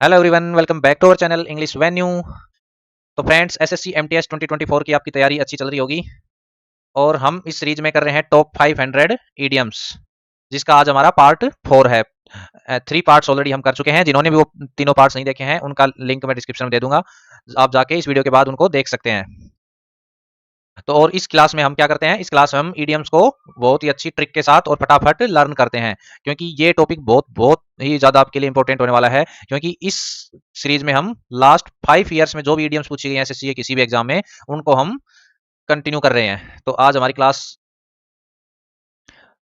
Hello everyone, welcome back to our channel English venue. तो friends, SSC MTS 2024 की आपकी तैयारी अच्छी चल रही होगी और हम इस सीरीज में कर रहे हैं टॉप 500 ईडियम्स, जिसका आज हमारा पार्ट 4 है। 3 पार्ट्स ऑलरेडी हम कर चुके हैं। जिन्होंने भी वो तीनों पार्ट्स नहीं देखे हैं उनका लिंक मैं डिस्क्रिप्शन में दे दूंगा, आप जाके इस वीडियो के बाद उनको देख सकते हैं। तो और इस क्लास में हम क्या करते हैं, इस क्लास में हम ईडियम्स को बहुत ही अच्छी ट्रिक के साथ और फटाफट लर्न करते हैं, क्योंकि ये टॉपिक बहुत बहुत ही ज्यादा आपके लिए इंपॉर्टेंट होने वाला है। क्योंकि इस सीरीज में हम लास्ट 5 ईयर्स में जो भी ईडियम्स पूछी गई हैं एसएससी के किसी भी एग्जाम में, उनको हम कंटिन्यू कर रहे हैं। तो आज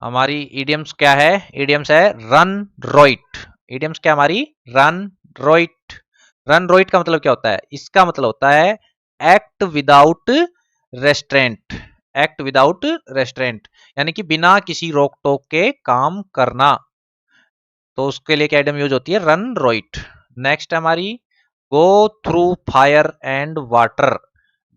हमारी ईडियम्स क्या है? ईडियम्स है रन रोइट। ईडियम्स क्या हमारी? Run wrote. रन रोइट का मतलब क्या होता है? इसका मतलब होता है act without restaurant. Act without restaurant यानी कि बिना किसी रोक टोक के काम करना। तो उसके लिए क्या आइटम यूज होती है? Run wrote. नेक्स्ट हमारी go through fire and water.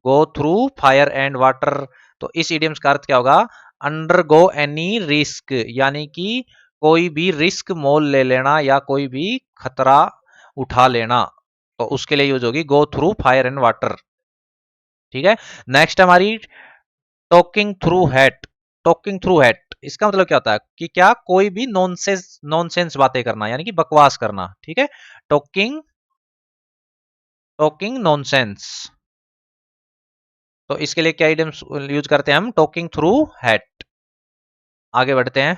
Go through fire and water. तो इस इडियम्स का अर्थ क्या होगा? अंडरगो एनी रिस्क, यानी कि कोई भी रिस्क मोल ले लेना या कोई भी खतरा उठा लेना। तो उसके लिए यूज होगी go through fire and water. ठीक है। नेक्स्ट हमारी talking through hat. Talking through hat इसका मतलब क्या होता है कि क्या कोई भी नॉनसेंस नॉनसेंस बातें करना, यानी कि बकवास करना। ठीक है। Talking talking nonsense. तो इसके लिए क्या आइटम्स यूज करते हैं हम? Talking through hat. आगे बढ़ते हैं।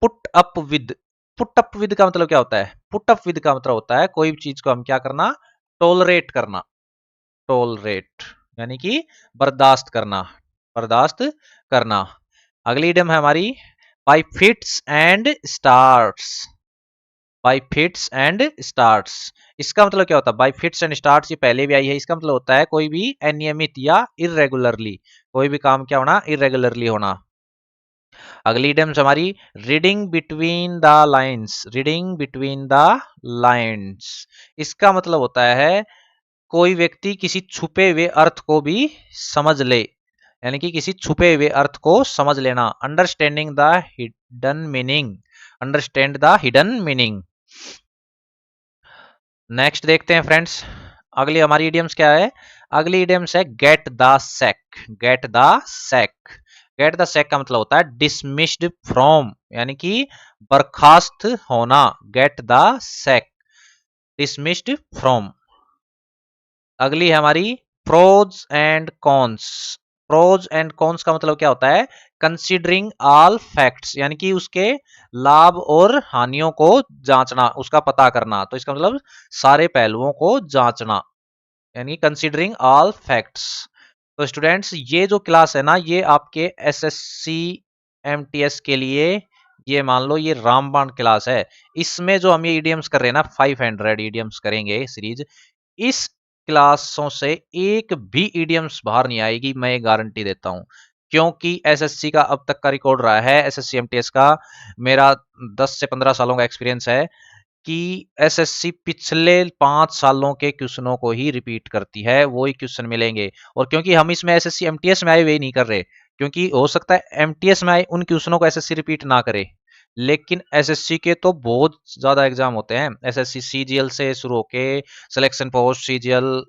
Put up with. Put up with का मतलब क्या होता है? पुट अप विद का मतलब होता है कोई चीज को हम क्या करना? टोलरेट करना। टोलरेट यानी कि बर्दाश्त करना। बर्दाश्त करना। अगली इडियम है हमारी bye fits and starts. Bye fits and starts इसका मतलब क्या होता है? बाय फिट्स एंड स्टार्ट्स ये पहले भी आई है। इसका मतलब होता है कोई भी अनियमित या इरेगुलरली, कोई भी काम क्या होना? इरेगुलरली होना। अगली इडियम्स हमारी reading between the lines. Reading between the lines इसका मतलब होता है कोई व्यक्ति किसी छुपे हुए अर्थ को भी समझ ले, यानी कि किसी छुपे हुए अर्थ को समझ लेना। Understanding the hidden meaning. Understand the hidden meaning. Next देखते हैं फ्रेंड्स, अगली हमारी इडियम्स क्या है? अगली इडियम्स है get the sack. Get the sack. Get the sack का मतलब होता है डिसमिस्ड फ्रॉम, यानी कि बर्खास्त होना। Get the sack, dismissed from. अगली है हमारी pros and cons. Pros and cons का मतलब क्या होता है? कंसीडरिंग ऑल फैक्ट्स, यानी कि उसके लाभ और हानियों को जांचना, उसका पता करना। तो इसका मतलब सारे पहलुओं को जांचना, यानी कंसीडरिंग ऑल फैक्ट्स। तो स्टूडेंट्स, ये जो क्लास है ना, ये आपके एसएससी एमटीएस के लिए, ये मान लो ये रामबाण क्लास है। इसमें जो हम ये ईडियम्स कर रहे हैं ना, 500 ईडियम्स करेंगे सीरीज, इस क्लासों से एक भी ईडियम्स बाहर नहीं आएगी, मैं ये गारंटी देता हूं। क्योंकि एसएससी का अब तक का रिकॉर्ड रहा है, एसएससी एमटीएस का मेरा 10 से 15 सालों का एक्सपीरियंस है कि एसएससी पिछले 5 सालों के क्वेश्चनों को ही रिपीट करती है, वो ही क्वेश्चन मिलेंगे। और क्योंकि हम इसमें एसएससी एमटीएस में आए हुए नहीं कर रहे, क्योंकि हो सकता है एमटीएस में आए उन क्वेश्चनों को एसएससी रिपीट ना करे, लेकिन एसएससी के तो बहुत ज्यादा एग्जाम होते हैं। एसएससी सीजीएल से शुरू होके सिलेक्शन पोस्ट सीजीएल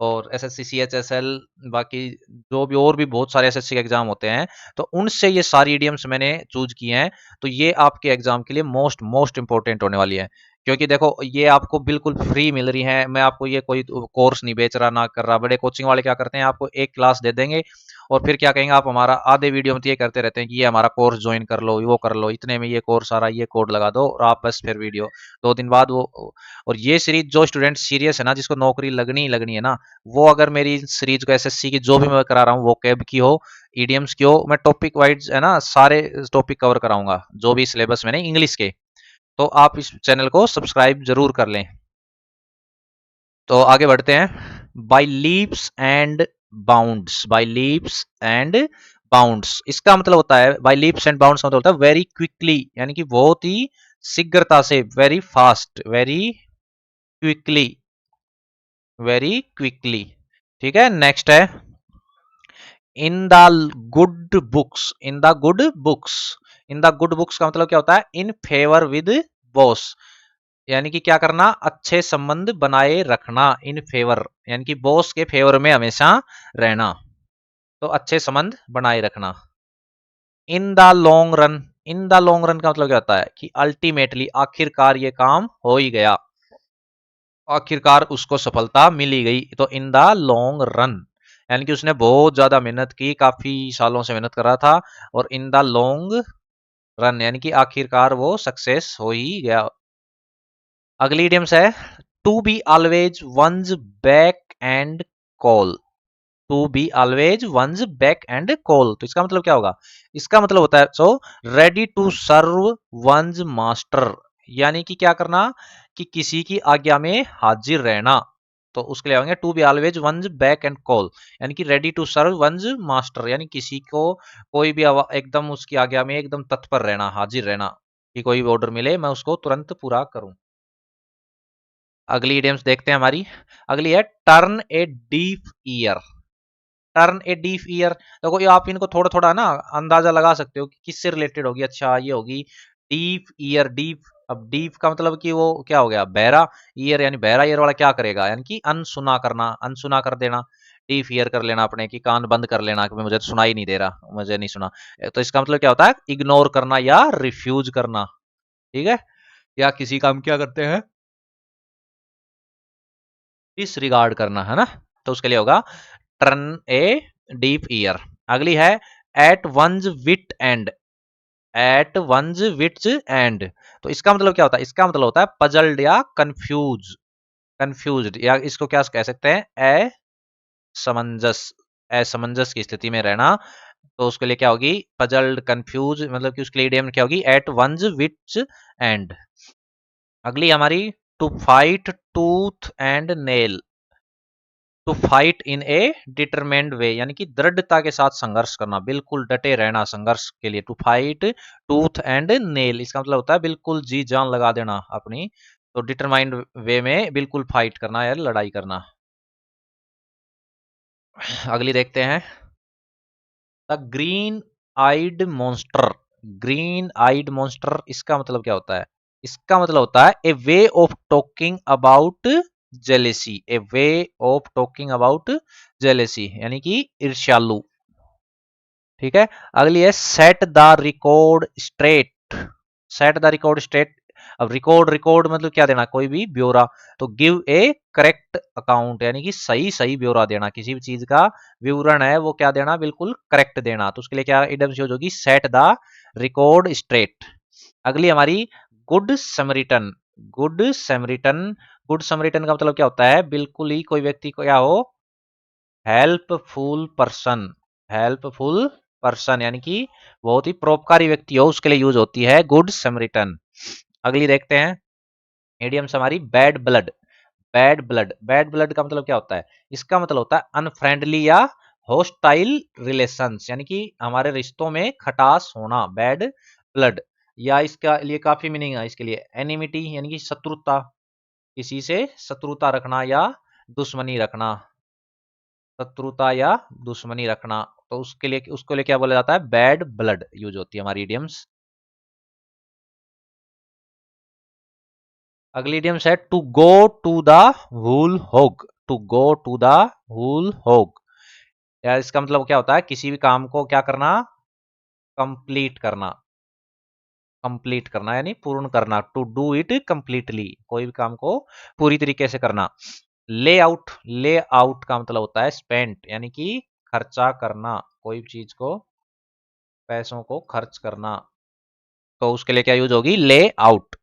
और एसएससी सीएचएसएल, बाकी जो भी और भी बहुत सारे एसएससी के एग्जाम होते हैं, तो उनसे ये सारी ईडियम्स मैंने चूज किए हैं। तो ये आपके एग्जाम के लिए मोस्ट मोस्ट इंपॉर्टेंट होने वाली है। क्योंकि देखो, ये आपको बिल्कुल फ्री मिल रही है, मैं आपको ये कोई कोर्स नहीं बेच रहा ना कर रहा। बड़े कोचिंग वाले क्या करते हैं, आपको एक क्लास दे देंगे और फिर क्या कहेंगे, आप हमारा आधे वीडियो में तो ये करते रहते हैं कि ये हमारा कोर्स ज्वाइन कर लो, वो कर लो, इतने में ये कोर्स आ रहा है, ये कोड लगा दो, और आप बस फिर वीडियो 2 दिन बाद वो। और ये सीरीज जो स्टूडेंट सीरियस है ना, जिसको नौकरी लगनी ही लगनी है ना, वो अगर मेरी सीरीज को एसएससी की जो भी मैं करा रहा हूँ, वो कैब की हो, ईडीएम्स की हो, मैं टॉपिक वाइज है ना सारे टॉपिक कवर कराऊंगा, जो भी सिलेबस मैंने इंग्लिश के। तो आप इस चैनल को सब्सक्राइब जरूर कर लें। तो आगे बढ़ते हैं। By leaps and bounds. By leaps and bounds इसका मतलब होता है, बाय लीप्स एंड बाउंड्स का मतलब होता है वेरी क्विकली, यानी कि बहुत ही शीघ्रता से, very fast, very quickly, very quickly. ठीक है। नेक्स्ट है in the good books. In the good books. In the good books का मतलब क्या होता है? In favour with boss. यानी कि क्या करना, अच्छे संबंध बनाए रखना, इन फेवर यानी कि बॉस के फेवर में हमेशा रहना, तो अच्छे संबंध बनाए रखना। In the long run, in the long run का मतलब क्या होता है कि अल्टीमेटली आखिरकार ये काम हो ही गया, आखिरकार उसको सफलता मिली गई, तो इन द लॉन्ग रन यानी कि उसने बहुत ज्यादा मेहनत की, काफी सालों से मेहनत कर रहा था, और इन द लॉन्ग रन यानी कि आखिरकार वो सक्सेस हो ही गया। अगली इडियम्स है to be always one's beck and call, to be always one's beck and call, तो इसका मतलब क्या होगा, इसका मतलब होता है so ready to serve one's master, यानी कि क्या करना कि किसी की आज्ञा में हाजिर रहना, तो उसके लिए आएंगे to be always one's beck and call, यानी कि ready to serve one's master, यानी किसी को कोई भी एकदम उसकी आज्ञा में एकदम तत्पर रहना, हाजिर रहना, कि कोई भी ऑर्डर मिले मैं उसको तुरंत पूरा करूं। अगली इडियम्स देखते हैं हमारी, अगली है टर्न ए डीफ ईयर, टर्न ए डीफ ईयर, देखो ये आप इनको थोड़ा थोड़ा ना अंदाजा लगा सकते हो कि किससे रिलेटेड होगी, अच्छा ये होगी डीफ ईयर, डीफ, अब डीफ का मतलब कि वो क्या हो गया, बहरा, ईयर यानी बहरा, ईयर वाला क्या करेगा, यानी कि अनसुना करना, अनसुना कर देना, डीफ ईयर कर लेना अपने, कि कान बंद कर लेना कि मुझे तो सुनाई नहीं दे रहा, मुझे नहीं सुना, तो इसका मतलब क्या होता है, इग्नोर करना या रिफ्यूज करना, ठीक है, या किसी काम क्या करते हैं, डिसरिगार्ड करना, है ना, तो उसके लिए होगा टर्न ए डीप ईयर। अगली है at one's wit end, at one's wits end, तो इसका मतलब क्या होता है, इसका मतलब होता है पजल्ड या कंफ्यूज, कंफ्यूज्ड, या इसको क्या कह सकते हैं, असमंजस, असमंजस की स्थिति में रहना, तो उसके लिए क्या होगी, पजल्ड कंफ्यूज, मतलब कि उसके लिए इडियम क्या होगी, एट वंस विट्स एंड। अगली हमारी to fight tooth and nail, to fight in a determined way, यानी कि दृढ़ता के साथ संघर्ष करना, बिल्कुल डटे रहना संघर्ष के लिए, to fight tooth and nail, इसका मतलब होता है बिल्कुल जी जान लगा देना अपनी, तो डिटरमाइंड वे में बिल्कुल फाइट करना या लड़ाई करना। अगली देखते हैं the green eyed monster, green eyed monster, इसका मतलब क्या होता है, इसका मतलब होता है a way of talking about jealousy, a way of talking about jealousy, यानी कि ईर्ष्यालु, ठीक है। अगली है set the record straight, set the record straight, अब रिकॉर्ड, रिकॉर्ड मतलब क्या देना, कोई भी ब्यौरा, तो गिव ए करेक्ट अकाउंट, यानी कि सही सही ब्यौरा देना, किसी भी चीज का विवरण है वो क्या देना, बिल्कुल करेक्ट देना, तो उसके लिए क्या इडम्स यूज होगी, सेट द रिकॉर्ड स्ट्रेट। अगली हमारी good Samaritan, good Samaritan, good Samaritan का मतलब क्या होता है, बिल्कुल ही कोई व्यक्ति को क्या हो, हेल्पफुल पर्सन, हेल्पफुल पर्सन, यानी कि बहुत ही परोपकारी व्यक्ति हो, उसके लिए यूज होती है गुड समरिटन। अगली देखते हैं इडियम्स हमारी bad blood, bad blood, bad blood का मतलब क्या होता है, इसका मतलब होता है अनफ्रेंडली या होस्टाइल रिलेशंस, यानी कि हमारे रिश्तों में खटास होना, बैड ब्लड, या इसका लिए काफी मीनिंग है, इसके लिए एनिमिटी यानी कि शत्रुता, किसी से शत्रुता रखना या दुश्मनी रखना, शत्रुता या दुश्मनी रखना, तो उसके लिए, उसको लिए क्या बोला जाता है, बैड ब्लड यूज होती है हमारी इडियम्स। अगली इडियम्स है to go to the wool hog, to go to the wool hog, या इसका मतलब क्या होता है, किसी भी काम को क्या करना, कंप्लीट करना, कंप्लीट करना यानी पूर्ण करना, टू डू इट कंप्लीटली, कोई भी काम को पूरी तरीके से करना। ले आउट, ले आउट का मतलब होता है स्पेंट, यानी कि खर्चा करना, कोई भी चीज को, पैसों को खर्च करना, तो उसके लिए क्या यूज होगी, ले आउट।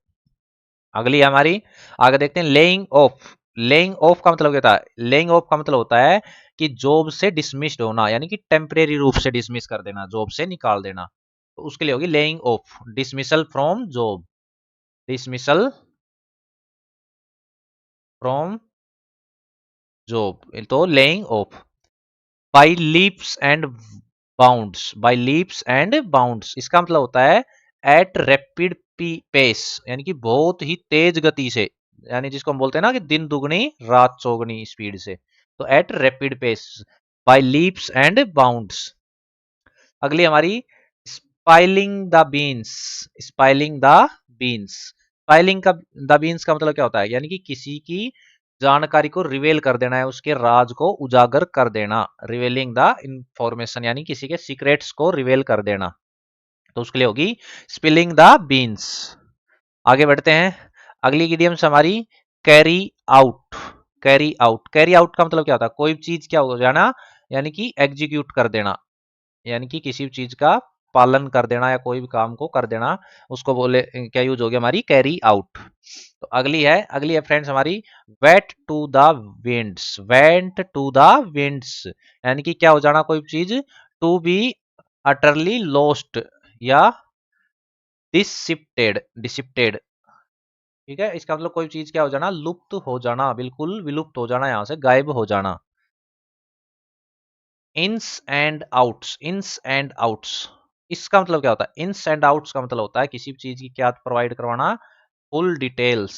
अगली हमारी, आगे देखते हैं लेइंग ऑफ, लेइंग ऑफ का मतलब क्या होता है, लेइंग ऑफ का मतलब होता है कि जॉब से डिसमिस्ड होना, यानी कि टेम्परेरी रूप से डिसमिस कर देना, जॉब से निकाल देना, तो उसके लिए होगी laying off, dismissal from job, dismissal from job, तो laying off. By leaps and bounds, by leaps and bounds, इसका मतलब होता है एट रैपिड पेस, यानी कि बहुत ही तेज गति से, यानी जिसको हम बोलते हैं ना कि दिन दुगनी रात चौगनी स्पीड से, तो at rapid pace, by leaps and bounds. अगली हमारी spilling the beans, spilling the beans, spilling का द बीन्स का मतलब क्या होता है, यानी कि किसी की जानकारी को रिवेल कर देना है, उसके राज को उजागर कर देना। रिवेलिंग द इंफॉर्मेशन यानी किसी के सीक्रेट्स को रिवेल कर देना, तो उसके लिए होगी स्पिलिंग द बीन्स। आगे बढ़ते हैं, अगली इडियम्स हमारी carry out. Carry out, carry out का मतलब क्या होता है, कोई चीज क्या हो जाना, यानी कि एग्जीक्यूट कर देना, यानी कि किसी भी चीज का पालन कर देना या कोई भी काम को कर देना, उसको बोले क्या यूज हो गया हमारी कैरी आउट। तो अगली है फ्रेंड्स हमारी went to the winds. Went to the winds यानी कि क्या हो जाना, कोई चीज टू बी अटरली लॉस्ट या डिसिप्टेड। डिसिप्टेड, ठीक है, इसका मतलब कोई चीज क्या हो जाना, लुप्त हो जाना, बिल्कुल विलुप्त हो जाना, यहां से गायब हो जाना। Ins and outs, ins and outs, इसका मतलब क्या होता है, इन्स एंड आउट्स का मतलब होता है किसी भी चीज की क्या प्रोवाइड करवाना, फुल डिटेल्स।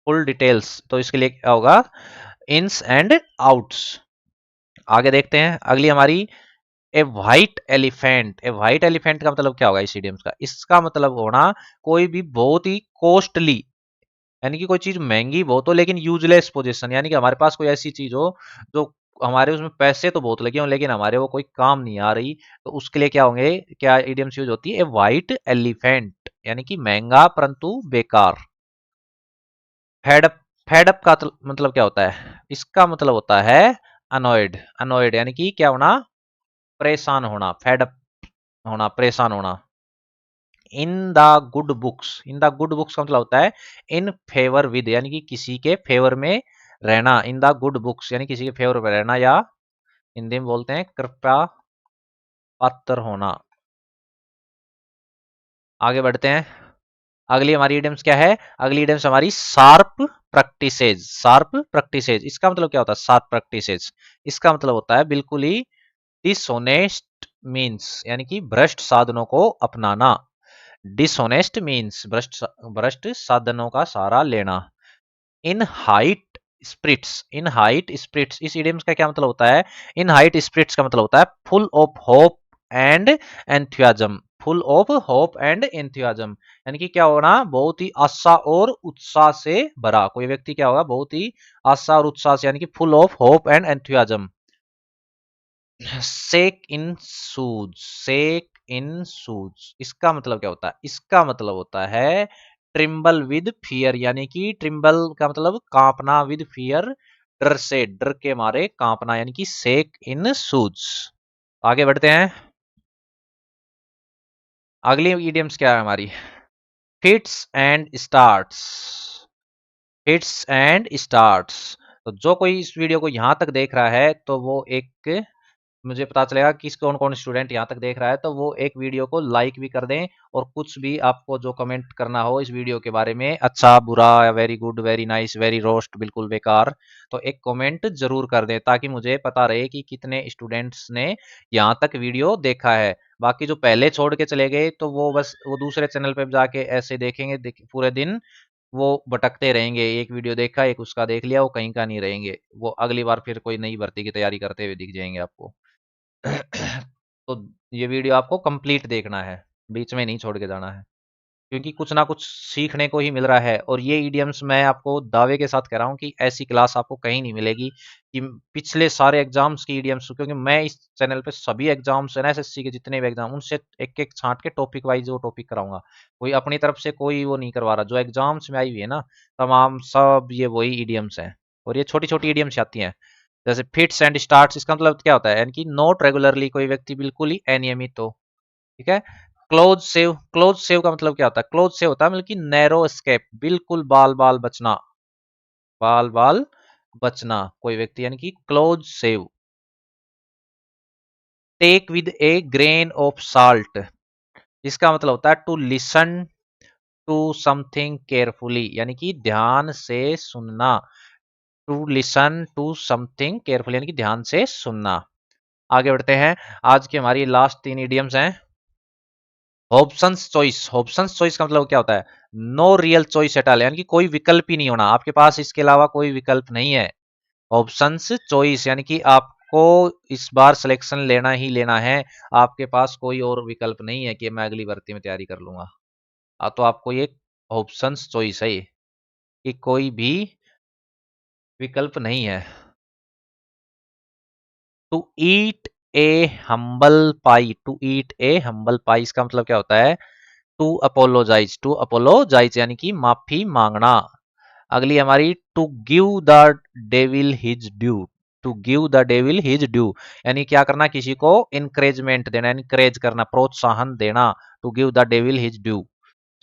फुल डिटेल्स, तो इसके लिए क्या होगा, इन्स एंड आउट्स। आगे देखते हैं, अगली हमारी a white elephant. A white elephant का मतलब क्या होगा इस इडियम्स का, इसका मतलब होना कोई भी बहुत ही कॉस्टली, यानी कि कोई चीज महंगी बहुत हो लेकिन यूजलेस पोजीशन, यानी कि हमारे पास कोई ऐसी चीज हो जो हमारे उसमें पैसे तो बहुत लगे हों लेकिन हमारे वो कोई काम नहीं आ रही, तो उसके लिए क्या होंगे, क्या इडियम्स यूज होती है, ए व्हाइट एलिफेंट यानी कि महंगा परंतु बेकार। फेडअप, फेडअप का मतलब क्या होता है, इसका मतलब होता है अनॉयड। अनॉयड यानी कि क्या होना, परेशान होना, फेडअप होना, परेशान होना। In the good books, in the good books का मतलब होता है इन फेवर विद, यानी कि किसी के फेवर में रहना। इन द गुड बुक्स यानी किसी के फेवर में रहना, या हिंदी में बोलते हैं कृपा पात्र होना। आगे बढ़ते हैं, अगली हमारी इडियम्स क्या है, अगली इडियम्स हमारी शार्प प्रैक्टिसेज। शार्प प्रैक्टिसेज, इसका मतलब क्या होता है, शार्प प्रैक्टिसेज, इसका मतलब होता है बिल्कुल ही डिसऑनेस्ट मीन्स, यानी कि भ्रष्ट साधनों को अपनाना। डिसऑनेस्ट मीन्स भ्रष्ट, भ्रष्ट साधनों का सहारा लेना। In high spirits, in high spirits, इस इडियम्स का क्या मतलब होता है, इन हाइट स्पिरिट्स का मतलब होता है full of hope and enthusiasm. Full of hope and enthusiasm यानी कि क्या होना, बहुत ही आशा और उत्साह से भरा, कोई व्यक्ति क्या होगा, बहुत ही आशा और उत्साह से, यानी कि full of hope and enthusiasm. Shake in shoes, shake in shoes, इसका मतलब क्या होता है, इसका मतलब होता है ट्रिम्बल विद फियर, यानी कि ट्रिम्बल का मतलब कांपना, विद फियर डर से, डर के मारे कांपना, यानी कि सेक इन शूज। आगे बढ़ते हैं, अगली इडियम्स क्या है हमारी, hits and starts. Hits and starts, तो जो कोई इस वीडियो को यहां तक देख रहा है तो वो एक, मुझे पता चलेगा कि कौन कौन स्टूडेंट यहाँ तक देख रहा है, तो वो एक वीडियो को लाइक भी कर दें, और कुछ भी आपको जो कमेंट करना हो इस वीडियो के बारे में, अच्छा बुरा, very good, very nice, very roast, बिल्कुल बेकार, तो एक कमेंट जरूर कर दें ताकि मुझे पता रहे कि कितने स्टूडेंट्स ने यहाँ तक वीडियो देखा है। बाकी जो पहले छोड़ के चले गए तो वो बस वो दूसरे चैनल पे जाके ऐसे देखेंगे, पूरे दिन वो भटकते रहेंगे, एक वीडियो देखा, एक उसका देख लिया, वो कहीं का नहीं रहेंगे, वो अगली बार फिर कोई नई भर्ती की तैयारी करते हुए दिख जाएंगे आपको। तो ये वीडियो आपको कंप्लीट देखना है, बीच में नहीं छोड़ के जाना है, क्योंकि कुछ ना कुछ सीखने को ही मिल रहा है। और ये इडियम्स मैं आपको दावे के साथ कह रहा हूँ कि ऐसी क्लास आपको कहीं नहीं मिलेगी कि पिछले सारे एग्जाम्स की इडियम्स, क्योंकि मैं इस चैनल पे सभी एग्जाम्स है ना, एसएससी के जितने भी एग्जाम, उनसे एक एक छांट के टॉपिक वाइज वो टॉपिक कराऊंगा। कोई अपनी तरफ से कोई वो नहीं करवा रहा, जो एग्जाम्स में आई हुई है ना तमाम सब ये वही इडियम्स हैं, और ये छोटी छोटी इडियम्स आती हैं। जैसे फिट्स एंड स्टार्ट्स, इसका मतलब क्या होता है, यानी कि नॉट रेगुलरली, कोई व्यक्ति बिल्कुल ही अनियमित हो, ठीक है। क्लोज सेव, क्लोज सेव का मतलब क्या होता है, क्लोज सेव होता है मतलब कि नैरो स्केप, बिल्कुल बाल बाल बचना, बाल बाल बचना कोई व्यक्ति, यानी कि close shave. Take with a grain of salt, इसका मतलब होता है to listen to something carefully, यानी कि ध्यान से सुनना। To listen to something carefully यानी कि ध्यान से सुनना। आगे बढ़ते हैं, आज की हमारी लास्ट तीन इडियम्स हैं। ऑप्शंस चॉइस, ऑप्शंस चॉइस का मतलब क्या होता है, no real choice at all, यानी कि कोई विकल्प ही नहीं होना, आपके पास इसके अलावा कोई विकल्प नहीं है। ऑप्शंस चॉइस यानी कि आपको इस बार सिलेक्शन लेना ही लेना है, आपके पास कोई और विकल्प नहीं है कि मैं अगली भर्ती में तैयारी कर लूंगा। तो आपको ये ऑप्शंस चॉइस है कि कोई भी विकल्प नहीं है। To eat a humble pie, to eat a humble pie इसका मतलब क्या होता है? टू अपोलोजाइज यानी कि माफी मांगना। अगली हमारी to give the devil his due, to give the devil his due यानी क्या करना? किसी को इनकरेजमेंट देना, इनकरेज करना, प्रोत्साहन देना। To give the devil his due,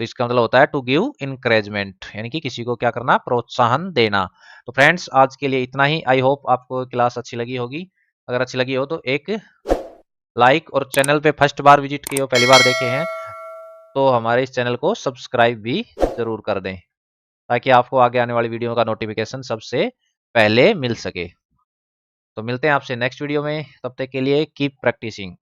तो इसका मतलब होता है टू गिव इनकरेजमेंट यानी कि किसी को क्या करना? प्रोत्साहन देना। तो फ्रेंड्स आज के लिए इतना ही। आई होप आपको क्लास अच्छी लगी होगी। अगर अच्छी लगी हो तो एक लाइक, और चैनल पे फर्स्ट बार विजिट किए हो, पहली बार देखे हैं, तो हमारे इस चैनल को सब्सक्राइब भी जरूर कर दें ताकि आपको आगे आने वाली वीडियो का नोटिफिकेशन सबसे पहले मिल सके। तो मिलते हैं आपसे नेक्स्ट वीडियो में, तब तक के लिए कीप प्रैक्टिसिंग।